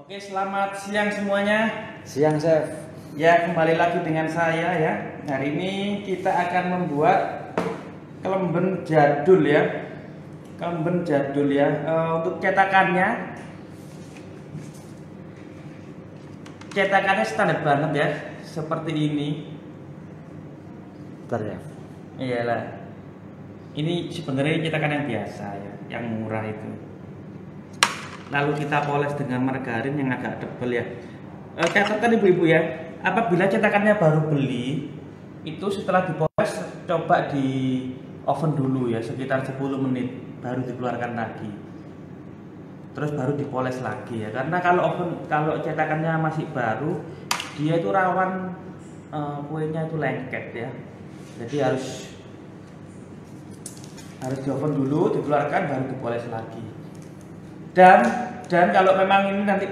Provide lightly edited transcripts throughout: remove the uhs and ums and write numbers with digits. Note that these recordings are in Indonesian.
Oke, selamat siang semuanya. Siang, Chef. Ya, kembali lagi dengan saya ya. Hari ini kita akan membuat kelemben jadul ya. Kelemben jadul ya. Untuk cetakannya standar banget ya. Seperti ini. Bentar ya. Iyalah. Ini sebenarnya cetakan yang biasa ya, yang murah itu. Lalu kita poles dengan margarin yang agak tebal ya. Catatan ibu-ibu ya, apabila cetakannya baru beli, itu setelah dipoles coba di oven dulu ya, sekitar 10 menit baru dikeluarkan lagi. Terus baru dipoles lagi ya, karena kalau cetakannya masih baru, dia itu rawan kuenya itu lengket ya. Jadi harus di oven dulu, dikeluarkan baru dipoles lagi. Dan kalau memang ini nanti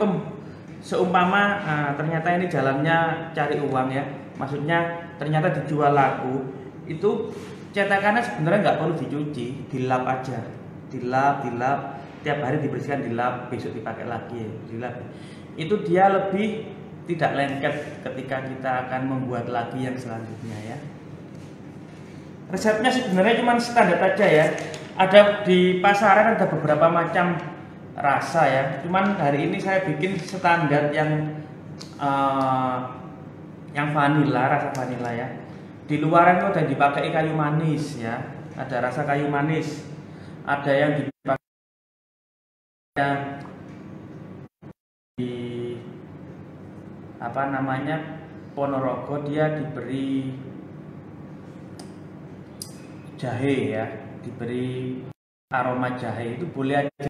seumpama ternyata ini jalannya cari uang ya, maksudnya ternyata dijual laku, itu cetakannya sebenarnya nggak perlu dicuci, dilap aja, dilap tiap hari dibersihkan, dilap, besok dipakai lagi ya, dilap. Itu dia lebih tidak lengket ketika kita akan membuat lagi yang selanjutnya ya. Resepnya sebenarnya cuma standar aja ya. Ada di pasaran, ada beberapa macam rasa ya. Cuman hari ini saya bikin standar yang vanila, rasa vanila ya. Di luaran itu ada yang dipakai kayu manis ya. Ada rasa kayu manis. Ada yang dipakai di Ponorogo, dia diberi jahe ya, diberi aroma jahe. Itu boleh aja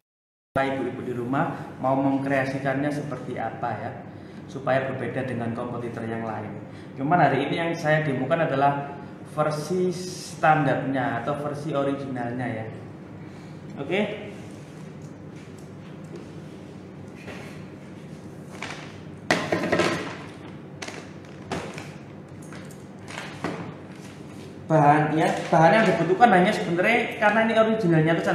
ibu-ibu di rumah mau mengkreasikannya seperti apa ya, supaya berbeda dengan kompetitor yang lain. Cuman hari ini yang saya demokan adalah versi standarnya atau versi originalnya ya. Oke. Bahan yang dibutuhkan hanya sebenarnya, karena ini originalnya itu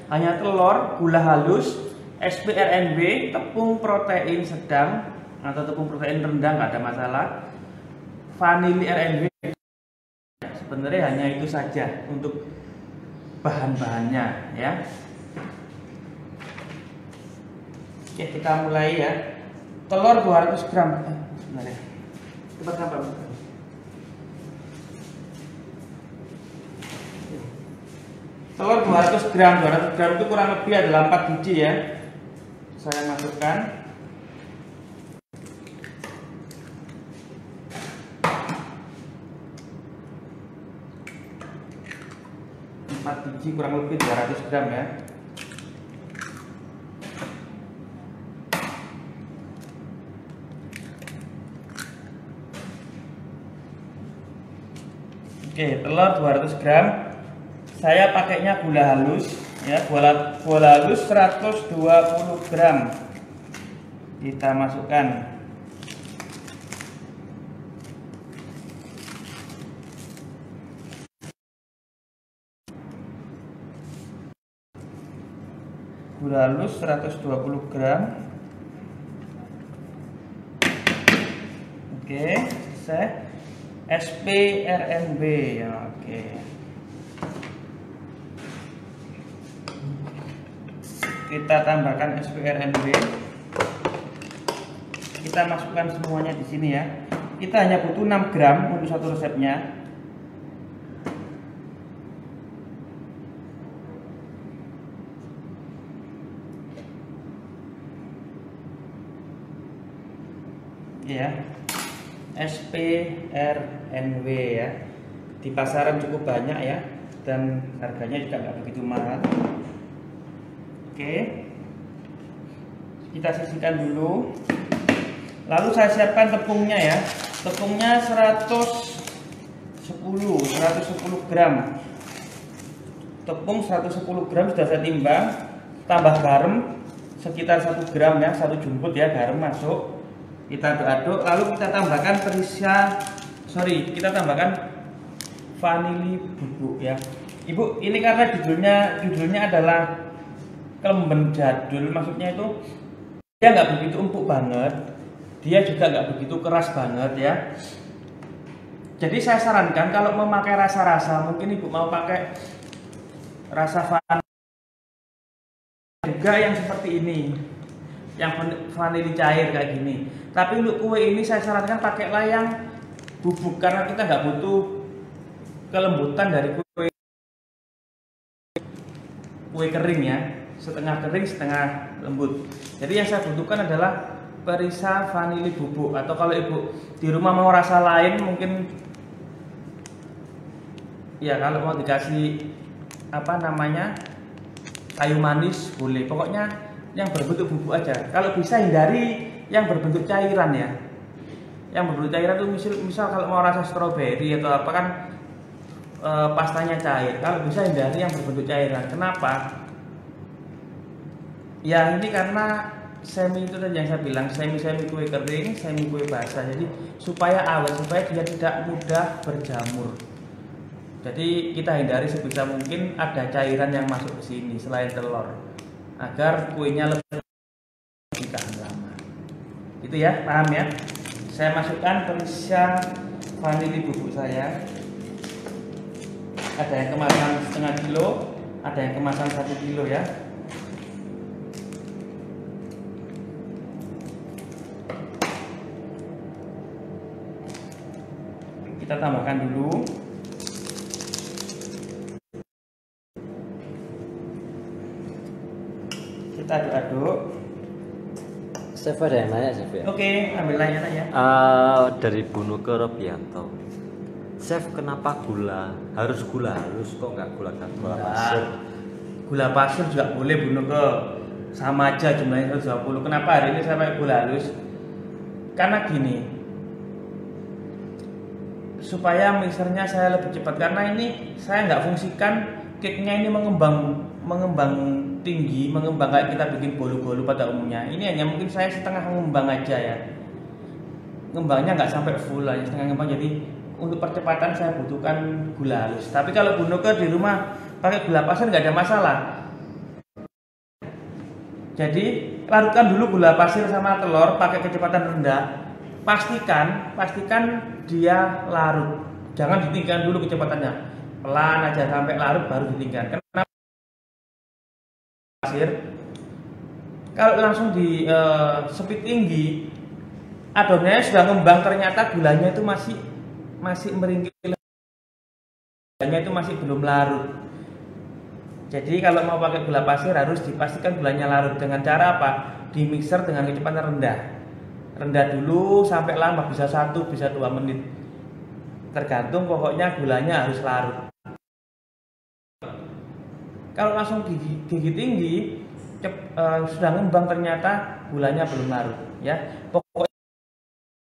hanya telur, gula halus, SPRNB, tepung protein sedang atau tepung protein rendah, nggak ada masalah, vanili RNB. Sebenarnya hanya itu saja untuk bahan-bahannya ya. Oke, kita mulai ya. Telur 200 gram. Sebentar ya. Cepat sampai. Telur 200 gram itu kurang lebih adalah 4 biji ya. Saya masukkan. Empat biji kurang lebih 200 gram ya. Oke, telur 200 gram. Saya pakainya gula halus ya, gula halus 120 gram. Kita masukkan. Gula halus 120 gram. Oke, selesai. SPRNB ya, oke. Kita tambahkan SPRNB. Kita masukkan semuanya di sini ya. Kita hanya butuh 6 gram untuk satu resepnya. Ya. SPRNB ya. Di pasaran cukup banyak ya, dan harganya juga nggak begitu mahal. Oke, kita sisihkan dulu. Lalu saya siapkan tepungnya ya. Tepungnya 110 gram. Tepung 110 gram sudah saya timbang. Tambah garam sekitar 1 gram ya, 1 jumput ya, garam masuk. Kita aduk-aduk. Lalu kita tambahkan kita tambahkan vanili bubuk ya. Ibu, ini karena judulnya adalah kelemben jadul, maksudnya itu dia nggak begitu empuk banget, dia juga nggak begitu keras banget ya. Jadi saya sarankan kalau memakai rasa-rasa, mungkin ibu mau pakai rasa vanili juga yang seperti ini, yang vanili cair kayak gini. Tapi untuk kue ini saya sarankan pakailah yang bubuk karena kita nggak butuh kelembutan dari kue kering ya, setengah kering setengah lembut. Jadi yang saya butuhkan adalah perisa vanili bubuk, atau kalau ibu di rumah mau rasa lain mungkin ya, kalau mau dikasih apa namanya kayu manis boleh, pokoknya yang berbentuk bubuk aja. Kalau bisa hindari yang berbentuk cairan ya. Yang berbentuk cairan itu misal kalau mau rasa stroberi atau apa kan pastanya cair. Kalau bisa hindari yang berbentuk cairan. Kenapa? Ya ini karena semi itu tadi yang saya bilang, semi kue kering, semi kue basah. Jadi supaya awet, supaya dia tidak mudah berjamur. Jadi kita hindari sebisa mungkin ada cairan yang masuk ke sini selain telur, agar kuenya lebih tahan lama. Itu ya, paham ya? Saya masukkan perisa vanili bubuk saya. Ada yang kemasan setengah kilo, ada yang kemasan 1 kilo ya. Kita tambahkan dulu. Kita aduk-aduk. Chef ada yang nanya, Chef ya? Oke, ambil nanya-nanya. Dari Bu Nuke Robianto. Chef, kenapa harus gula halus kok nggak gula pasir? Gula pasir juga boleh Bu Nuke. Sama aja jumlahnya 120. Kenapa hari ini saya pakai gula halus? Karena gini, supaya mixernya saya lebih cepat, karena ini saya nggak fungsikan cake-nya ini mengembang tinggi, mengembang kayak kita bikin bolu-bolu pada umumnya. Ini hanya mungkin saya setengah mengembang aja ya, ngembangnya nggak sampai full aja, setengah ngembang. Jadi untuk percepatan saya butuhkan gula halus. Tapi kalau Bu Nuke di rumah pakai gula pasir nggak ada masalah. Jadi larutkan dulu gula pasir sama telur pakai kecepatan rendah. Pastikan dia larut, jangan ditinggikan dulu kecepatannya, pelan aja sampai larut baru ditinggikan. Kenapa? Pasir kalau langsung di speed tinggi, adonannya sudah ngembang, ternyata gulanya itu masih meringkil, gulanya itu masih belum larut. Jadi kalau mau pakai gula pasir harus dipastikan gulanya larut. Dengan cara apa? Di mixer dengan kecepatan rendah dulu sampai lama, bisa 1 bisa 2 menit, tergantung, pokoknya gulanya harus larut. Kalau langsung gigi tinggi sudah ngembang, ternyata gulanya belum larut ya. Pokoknya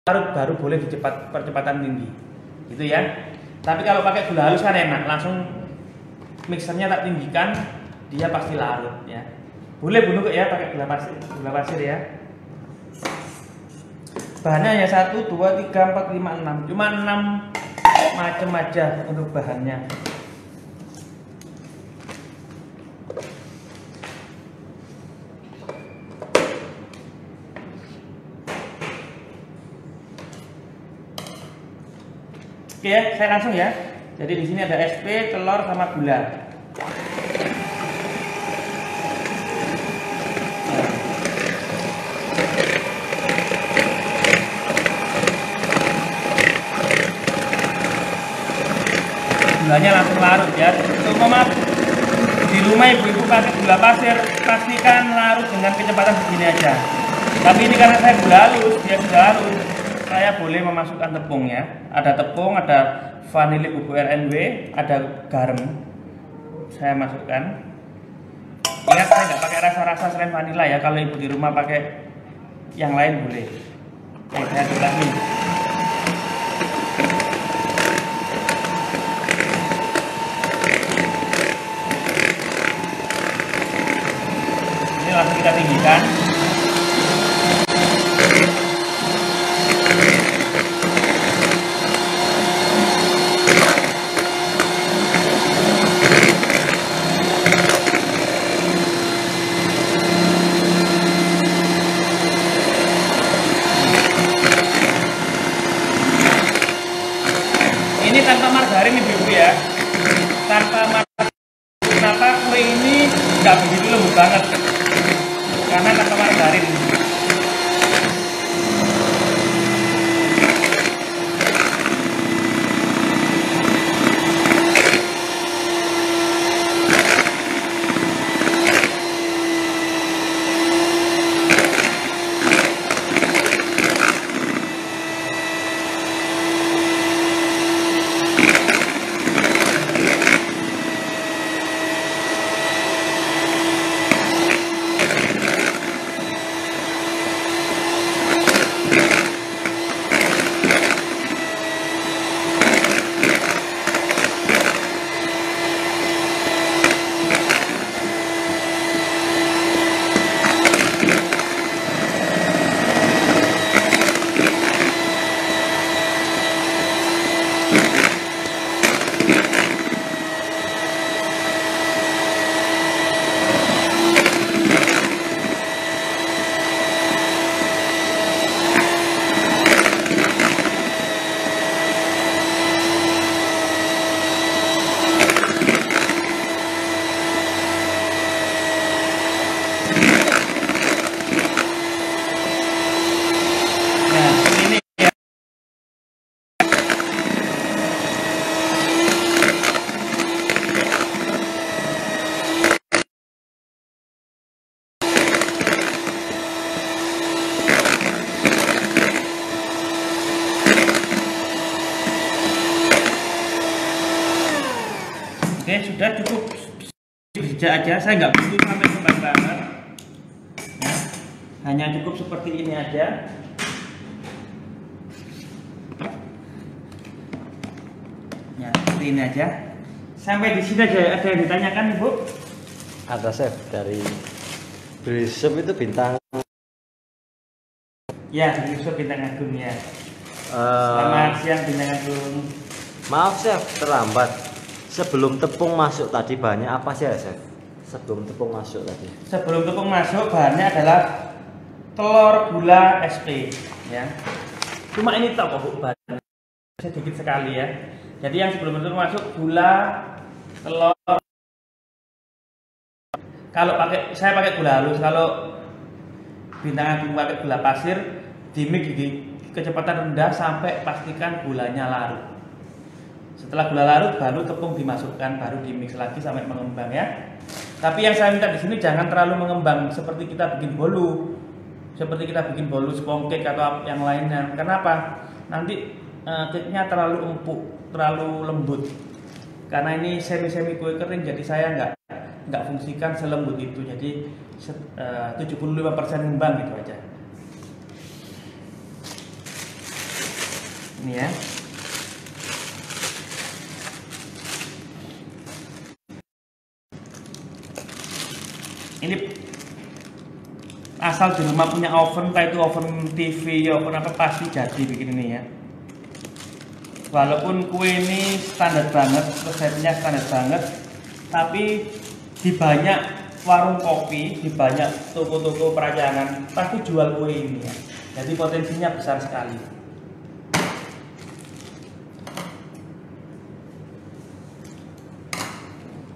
larut baru boleh di percepatan tinggi gitu ya. Tapi kalau pakai gula halus kan enak, langsung mixernya tak tinggikan, dia pasti larut ya. Boleh Bu Nuke ya pakai gula pasir ya. Bahannya hanya 1, 2, 3, 4, 5, 6. Cuma 6 macam aja untuk bahannya. Oke ya, saya langsung ya. Jadi di sini ada SP, telur sama gula. Gulanya langsung larut ya. Maaf, di rumah ibu-ibu pakai gula pasir, pastikan larut dengan kecepatan segini aja. Tapi ini karena saya gula halus, dia sudah larut, saya boleh memasukkan tepung ya. Ada tepung, ada vanili bubuk RNW, ada garam. Saya masukkan. Ingat, saya nggak pakai rasa-rasa selain vanila ya. Kalau ibu di rumah pakai yang lain boleh. Oke, saya coba nih. Langsung kita tinggikan. Ini tanpa margarin ibu-ibu ya. Tanpa margarin. Kenapa kue ini nggak begitu lembut banget? Karena tanpa margarin. Oke, sudah cukup sejak aja, saya nggak butuh sampai kembang banget ya, hanya cukup seperti ini aja. Ya, seperti ini aja. Sampai di sini ada yang ditanyakan Ibu? Ada chef dari Yusuf itu bintang. Ya, Yusuf Bintang Agung ya. Selamat siang Bintang Agung. Maaf chef, terlambat. Sebelum tepung masuk tadi bahannya apa sih ya chef? Sebelum tepung masuk tadi. Sebelum tepung masuk bahannya adalah telur, gula, SP ya. Cuma ini tak kok bahannya sedikit sekali ya. Jadi yang sebelum tepung masuk gula, telur. Kalau saya pakai gula halus, kalau Bintang Agung pakai gula pasir, dimix di kecepatan rendah sampai pastikan gulanya larut. Setelah gula larut baru tepung dimasukkan, baru dimix lagi sampai mengembang ya. Tapi yang saya minta di sini jangan terlalu mengembang seperti kita bikin bolu. Seperti kita bikin bolu sponge cake atau yang lainnya. Kenapa? Nanti cake-nya terlalu empuk, terlalu lembut. Karena ini semi kue kering, jadi saya nggak fungsikan selembut itu. Jadi 75% ngembang gitu aja. Ini ya. Ini asal di rumah punya oven, entah itu oven TV, oven apa, pasti jadi bikin ini ya. Walaupun kue ini standar banget, resepnya standar banget, tapi di banyak warung kopi, di banyak toko-toko perajangan pasti jual kue ini ya. Jadi potensinya besar sekali.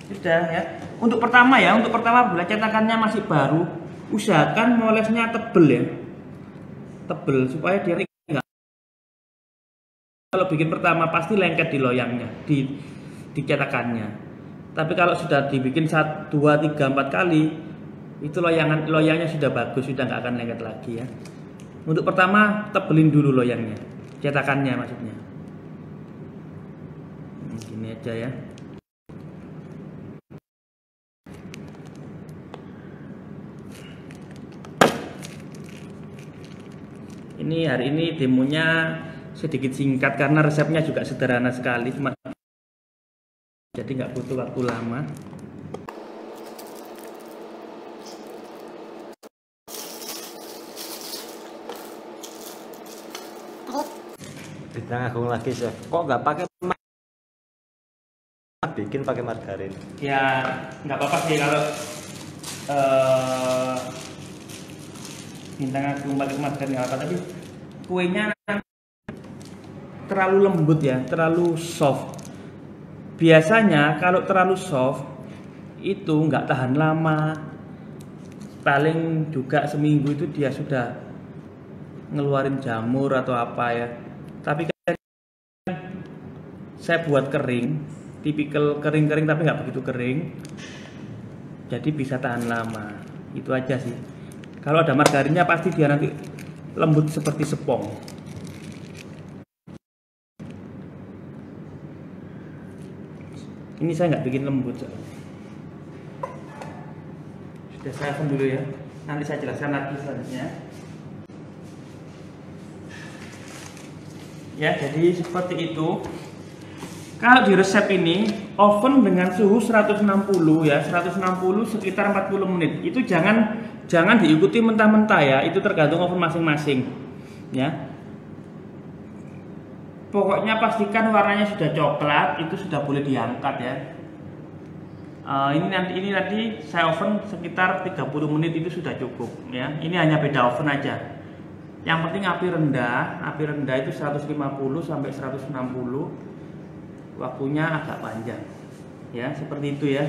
Sudah ya. Untuk pertama gula cetakannya masih baru, usahakan molesnya tebel ya, tebel supaya dia enggak. Kalau bikin pertama pasti lengket di loyangnya, di cetakannya. Tapi kalau sudah dibikin 1, 2, 3, 4 kali, itu loyangnya sudah bagus, sudah nggak akan lengket lagi ya. Untuk pertama tebelin dulu loyangnya, cetakannya maksudnya. Gini aja ya. Ini hari ini demonya sedikit singkat karena resepnya juga sederhana sekali, cuma jadi nggak butuh waktu lama. Bintang Agung lagi chef. Kok nggak pakai bikin pakai margarin? Ya nggak apa-apa sih kalau Bintang Agung pakai margarin nggak apa, tapi kuenya terlalu lembut ya, terlalu soft. Biasanya kalau terlalu soft itu nggak tahan lama, paling juga seminggu itu dia sudah ngeluarin jamur atau apa ya. Tapi kan saya buat kering, tipikal kering-kering tapi nggak begitu kering, jadi bisa tahan lama. Itu aja sih. Kalau ada margarinnya pasti dia nanti lembut seperti sepong. Ini saya nggak bikin lembut. Sudah saya oven dulu ya. Nanti saya jelaskan lagi selanjutnya. Ya, jadi seperti itu. Kalau di resep ini oven dengan suhu 160 ya, 160 sekitar 40 menit. Itu jangan diikuti mentah-mentah ya. Itu tergantung oven masing-masing. Ya. Pokoknya pastikan warnanya sudah coklat, itu sudah boleh diangkat ya. Ini nanti saya oven sekitar 30 menit itu sudah cukup ya. Ini hanya beda oven aja. Yang penting api rendah itu 150 sampai 160. Waktunya agak panjang. Ya, seperti itu ya.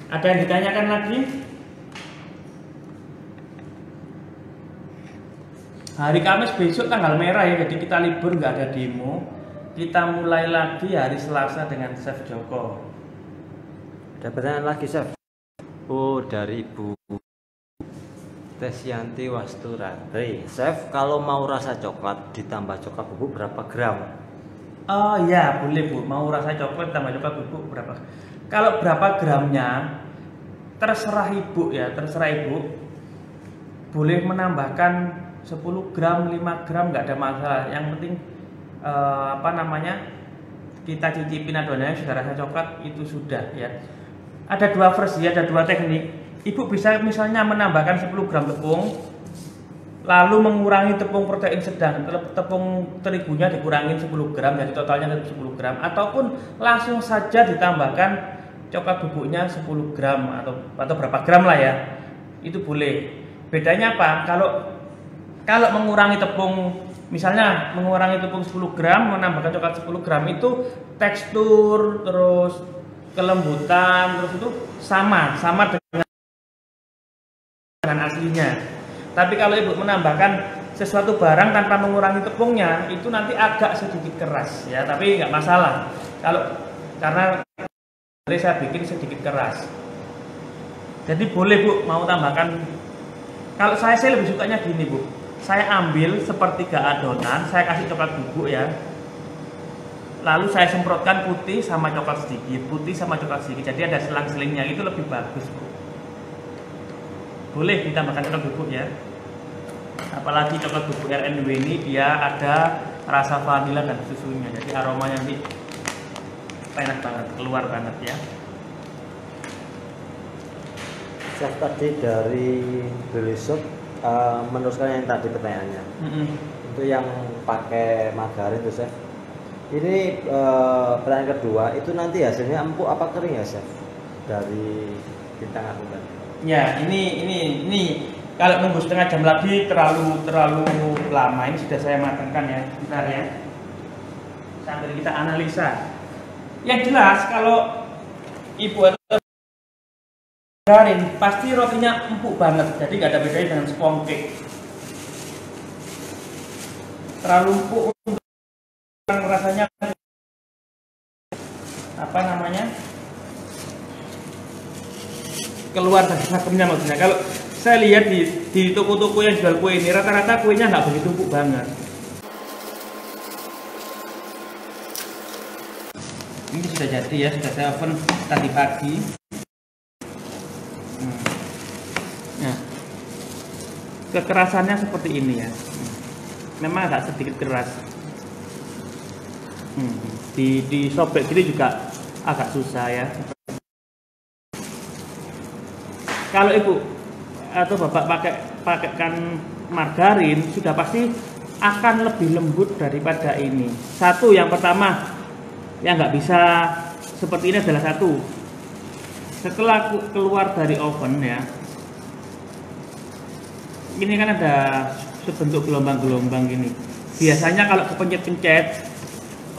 Ada yang ditanyakan lagi? Hari Kamis besok tanggal merah ya, jadi kita libur, nggak ada demo. Kita mulai lagi hari Selasa dengan Chef Joko. Ada pertanyaan lagi, Chef. Oh, dari Ibu Tesyanti Wasturati. Chef, kalau mau rasa coklat ditambah coklat bubuk berapa gram? Oh ya, boleh Bu. Mau rasa coklat tambah coklat bubuk berapa? Kalau berapa gramnya terserah Ibu ya, terserah Ibu. Boleh menambahkan 10 gram, 5 gram nggak ada masalah. Yang penting kita cicipin adonannya sudah rasa coklat itu sudah ya. Ada dua versi, ada dua teknik. Ibu bisa misalnya menambahkan 10 gram tepung, lalu mengurangi tepung protein sedang, tepung terigunya dikurangin 10 gram, jadi totalnya 10 gram. Ataupun langsung saja ditambahkan coklat bubuknya 10 gram atau berapa gram lah ya. Itu boleh. Bedanya apa? Kalau mengurangi tepung, misalnya mengurangi tepung 10 gram, menambahkan coklat 10 gram itu tekstur, terus kelembutan, terus itu sama dengan aslinya. Tapi kalau Ibu menambahkan sesuatu barang tanpa mengurangi tepungnya, itu nanti agak sedikit keras ya, tapi nggak masalah. Karena saya bikin sedikit keras. Jadi boleh Bu, mau tambahkan. Kalau saya lebih sukanya gini Bu. Saya ambil sepertiga adonan, saya kasih coklat bubuk ya. Lalu saya semprotkan putih sama coklat sedikit, jadi ada selang-selingnya, itu lebih bagus Bu. Boleh ditambahkan coklat bubuk ya. Apalagi coklat bubuk RNW ini dia ada rasa vanila dan susunya, jadi aromanya nanti enak banget, keluar banget ya. Chef, tadi dari Belisut meneruskan yang tadi pertanyaannya. Itu yang pakai margarin tuh, Chef. Ini pertanyaan kedua, itu nanti hasilnya empuk apa kering ya, Chef? Dari bintang aku kan. Ya, ini kalau nunggu setengah jam lagi terlalu lama. Ini sudah saya matangkan ya, bentar ya. Sambil kita analisa. Yang jelas kalau Ibu atau margarin pasti rotinya empuk banget, jadi nggak ada bedanya dengan sponge cake. Terlalu empuk rasanya keluar dari pakemnya maksudnya. Kalau saya lihat di toko-toko yang jual kue ini rata-rata kuenya nggak begitu empuk banget. Ini sudah jadi ya, sudah saya oven tadi pagi. Nah, kekerasannya seperti ini ya. Memang agak sedikit keras. Disobek gini juga agak susah ya. Kalau Ibu atau Bapak pakaikan margarin, sudah pasti akan lebih lembut daripada ini. Satu, yang pertama yang nggak bisa seperti ini adalah satu. Setelah keluar dari oven ya, ini kan ada sebentuk gelombang-gelombang gini. biasanya kalau kepencet-pencet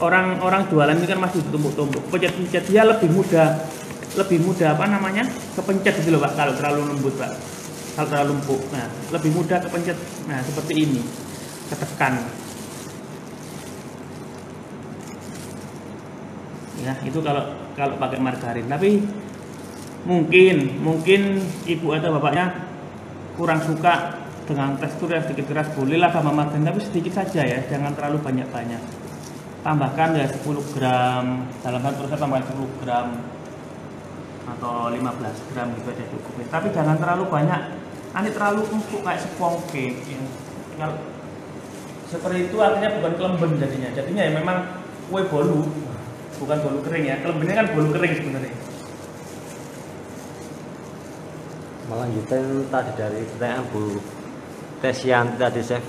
orang jualan ini kan masih ditumbuk-tumbuk, pencet-pencet dia lebih mudah apa namanya kepencet gitu loh Pak, kalau terlalu lembut Pak, kalau terlalu empuk, nah lebih mudah kepencet, nah seperti ini, ketekan ya, itu kalau pakai margarin. Tapi mungkin ibu atau bapaknya kurang suka dengan tekstur yang sedikit keras, bolehlah tambah margarin tapi sedikit saja ya, jangan terlalu banyak-banyak. Tambahkan ya 10 gram, dalam satu resep tambahkan 10 gram atau 15 gram gitu aja cukup ya. Tapi jangan terlalu banyak, nanti terlalu empuk kayak spong cake ya. Kalau seperti itu artinya bukan kelemben jadinya ya memang kue bolu, bukan bolu kering ya. Kelembennya kan bolu kering sebenarnya. Melanjutkan tadi dari pertanyaan Bu Tesianti tadi Chef,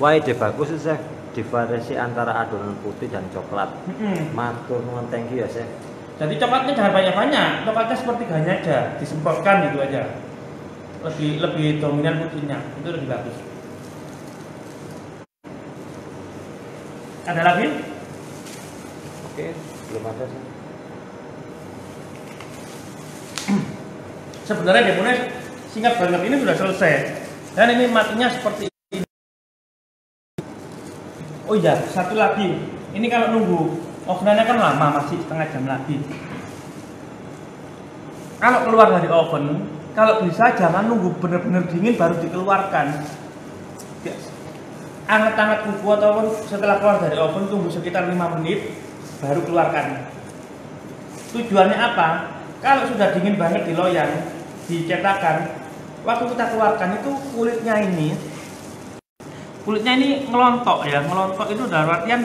wah ide bagus sih Chef, divariasi antara adonan putih dan coklat. Matur nuwun, thank you ya Chef. Jadi coklatnya jangan banyak-banyak, coklatnya sepertiganya aja, disemprotkan gitu aja. Lebih dominan putihnya, itu lebih bagus. Ada lagi? Oke, belum ada sih. Sebenarnya demonya singkat banget, ini sudah selesai. Dan ini matinya seperti ini. Oh iya, satu lagi. Ini kalau nunggu ovenannya kan lama, masih setengah jam lagi. Kalau keluar dari oven, kalau bisa jangan nunggu benar-benar dingin baru dikeluarkan. Anget-anget kuku ataupun setelah keluar dari oven tunggu sekitar 5 menit baru keluarkan. Tujuannya apa? Kalau sudah dingin banget di loyang, dicetakan, waktu kita keluarkan itu kulitnya ini ngelontok ya. Ngelontok itu dalam artian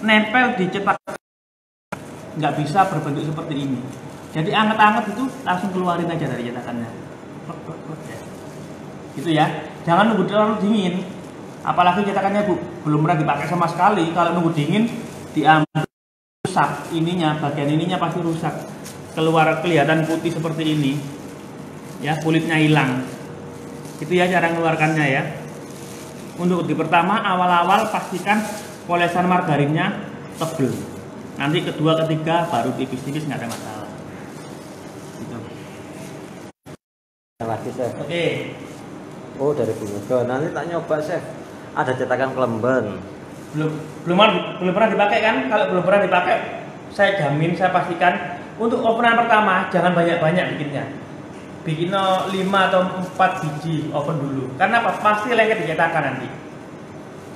nempel di cetakan, nggak bisa berbentuk seperti ini. Jadi anget-anget itu langsung keluarin aja dari cetakannya. Gitu ya. Jangan nunggu terlalu dingin. Apalagi cetakannya belum pernah dipakai sama sekali. Kalau nunggu dingin diambil, rusak ininya, bagian ininya pasti rusak. Keluar kelihatan putih seperti ini. Ya, kulitnya hilang. Itu ya cara mengeluarkannya ya. Untuk di pertama awal-awal pastikan polesan margarinnya tebel. Nanti kedua, ketiga baru tipis-tipis, nggak ada masalah. Gitu. Lagi Chef. Oke. Oh dari Bu Mega. Nanti tak nyoba Chef. Ada cetakan kelemben. Belum pernah dipakai kan? Kalau belum pernah dipakai, saya jamin, saya pastikan untuk ovenan pertama jangan banyak-banyak bikinnya. Bikin 5 atau 4 biji oven dulu. Karena apa? Pasti lengket di cetakan nanti.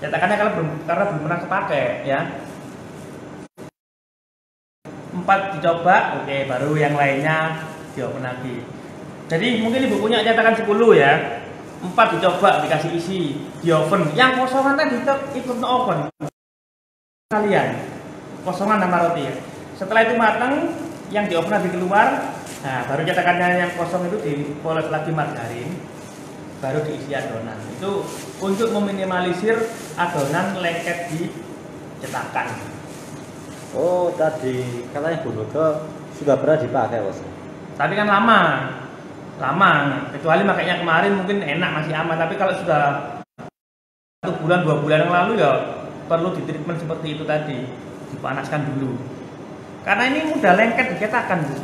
Cetakannya karena belum pernah kepake ya. 4 dicoba, oke, baru yang lainnya di oven lagi. Jadi mungkin ibu punya cetakan 10 ya. 4 dicoba, dikasih isi di oven. Yang kosongan tadi ikut oven kalian. Kosongan sama roti ya. Setelah itu matang, yang di oven lagi keluar. Nah, baru cetakannya yang kosong itu dipoles lagi margarin, baru diisi adonan. Itu untuk meminimalisir adonan lengket di cetakan. Oh, tadi katanya Bu Mega sudah pernah dipakai Bos. Tapi kan lama. Kecuali makanya kemarin mungkin enak, masih aman. Tapi kalau sudah 1 bulan, 2 bulan yang lalu ya perlu di treatment seperti itu tadi, dipanaskan dulu. Karena ini mudah lengket di cetakan, Bu.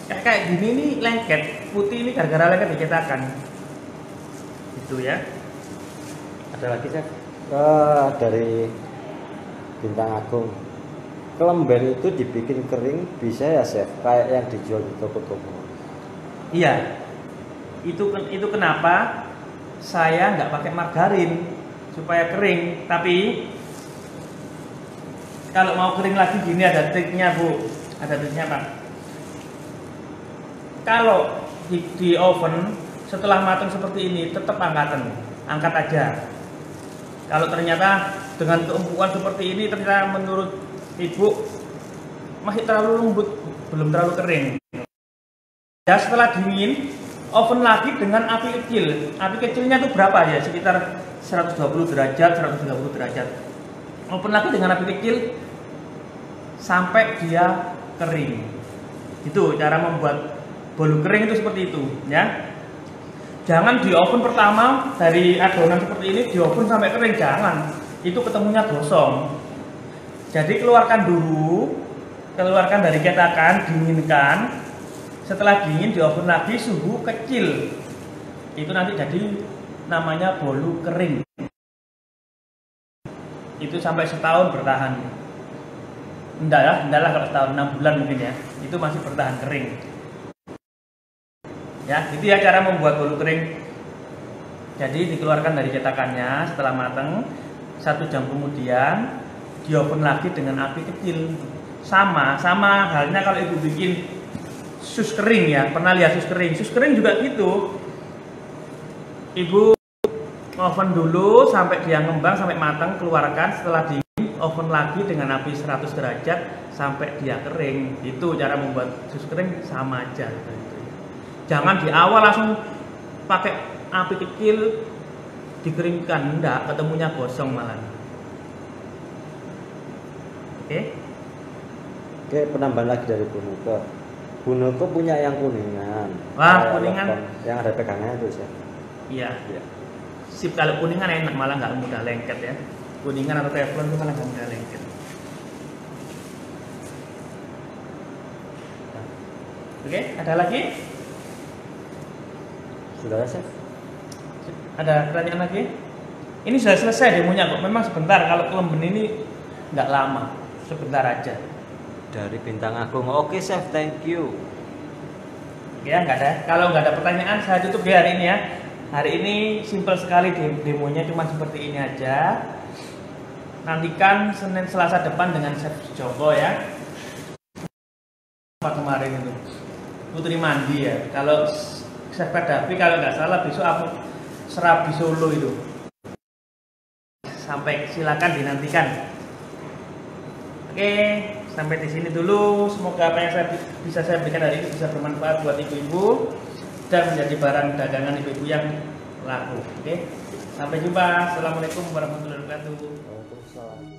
Kayak gini ini lengket, putih ini gara-gara lengket dicetakan. Itu ya. Ada lagi Chef? Dari Bintang Agung. Kelemben itu dibikin kering bisa ya Chef? Kayak yang dijual di toko-toko. Iya. Itu kenapa saya nggak pakai margarin supaya kering. Tapi kalau mau kering lagi gini ada triknya Bu. Ada triknya Pak. Kalau di oven setelah matang seperti ini tetap angkat aja. Kalau ternyata dengan keempukan seperti ini ternyata menurut ibu masih terlalu lembut, belum terlalu kering. Ya setelah dingin, oven lagi dengan api kecil. Api kecilnya itu berapa ya? Sekitar 120 derajat, 130 derajat. Oven lagi dengan api kecil sampai dia kering. Itu cara membuat bolu kering itu seperti itu, ya. Jangan di oven pertama dari adonan seperti ini di oven sampai kering, jangan. Itu ketemunya gosong. Jadi keluarkan dulu, keluarkan dari cetakan, dinginkan. Setelah dingin di oven lagi suhu kecil. Itu nanti jadi namanya bolu kering. Itu sampai setahun bertahan. Enggak lah kalau setahun, 6 bulan mungkin ya. Itu masih bertahan kering. Ya, itu ya cara membuat bolu kering. Jadi dikeluarkan dari cetakannya setelah matang, 1 jam kemudian di oven lagi dengan api kecil. Sama halnya kalau ibu bikin sus kering ya. Pernah lihat sus kering? Sus kering juga gitu. Ibu oven dulu sampai dia ngembang, sampai matang, keluarkan. Setelah dingin oven lagi dengan api 100 derajat sampai dia kering. Itu cara membuat sus kering, sama aja. Jangan di awal langsung pakai api kecil dikeringkan, enggak, ketemunya gosong malah. Oke, penambahan lagi dari Bunuko. Bunuko punya yang kuningan. Wah, kuningan yang ada pegangannya itu sih. Iya. Sip, kalau kuningan enak, malah nggak mudah lengket ya. Kuningan atau teflon itu malah nggak mudah lengket. Oke, ada lagi? Sudah ya, Chef? Ada pertanyaan lagi? Ini sudah selesai demonya kok. Memang sebentar, kalau kelemben ini nggak lama, sebentar aja. Dari Bintang Agung. Oke, Chef, thank you. Ya, nggak ada. Kalau nggak ada pertanyaan, saya tutup ya hari ini ya. Hari ini simple sekali demonya, cuma seperti ini aja. Nantikan Senin Selasa depan dengan Chef Joko ya. Apa kemarin itu? Putri Mandi ya. Kalau Chef Kadafi kalau nggak salah besok aku Serabi Solo itu. Sampai silakan dinantikan. Oke, sampai di sini dulu. Semoga apa yang bisa saya berikan hari ini bisa bermanfaat buat ibu-ibu dan menjadi barang dagangan ibu-ibu yang laku. Oke, sampai jumpa. Assalamualaikum warahmatullahi wabarakatuh. Waalaikumsalam.